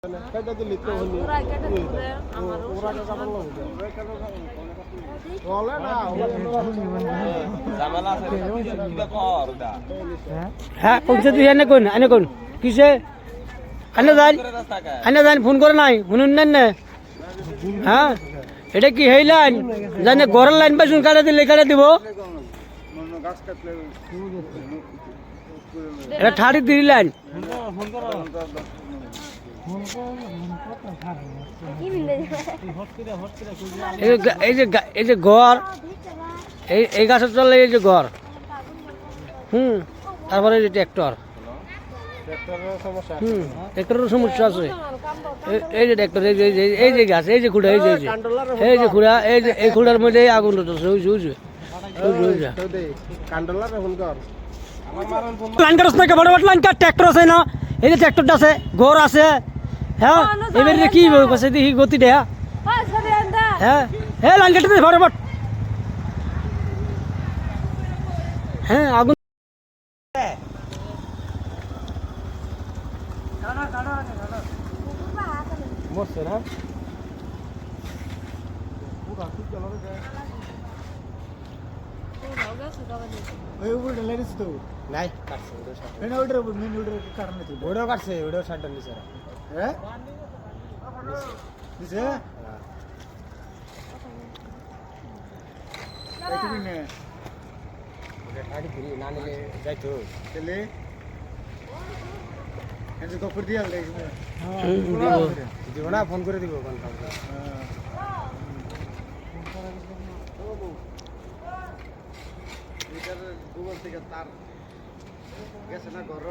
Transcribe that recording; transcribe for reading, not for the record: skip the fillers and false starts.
কেটে দিলি তো হলি ওরা কেটে দিবে আমার ওরা কেটে বলে না ঝামেলা আছে কিবা কর দা হ্যাঁ কোনছে তুই এনে কোন কিসে আনে যান ফোন করে নাই শুনুন না হ্যাঁ এটা কি হেই লাইন জানে ঘরের লাইন পাইছুন কাটা দিলে কাটা দিব এটা ঠাড়ি দিলি লাইন এই যে ঘর এই গাছের চলে এই যে ঘর তারপরে এই যে ট্র্যাক্টর ট্র্যাক্টরের সমস্যা আছে এই যে ট্র্যাক্টর এই যে গাছ এই যে খুঁড়া এই যে খুঁড়া এই খুঁড়ার মধ্যে আগুন উঠেছে লাইন কাটছ না বড় বড় লাইন কাট ট্র্যাক্টর আছে না এই যে ট্র্যাক্টরটা আছে ঘর আছে হ্যাঁ এবারে কি বসে দেখি গতি দেয়া হ্যাঁ হ্যাঁ লাইন কাটতে বড় বড় হ্যাঁ আগুন মরছে না ওই উপরে লেডিস তো নাই কাটছে ওইটাও কাটছে ওইটাও সাইডটা নিচে হ্যাঁ নিচে না নিলে যাইতো চলে কপর দিয়ে দিব না ফোন করে দিব গুগল থেকে তার গেছে না ঘর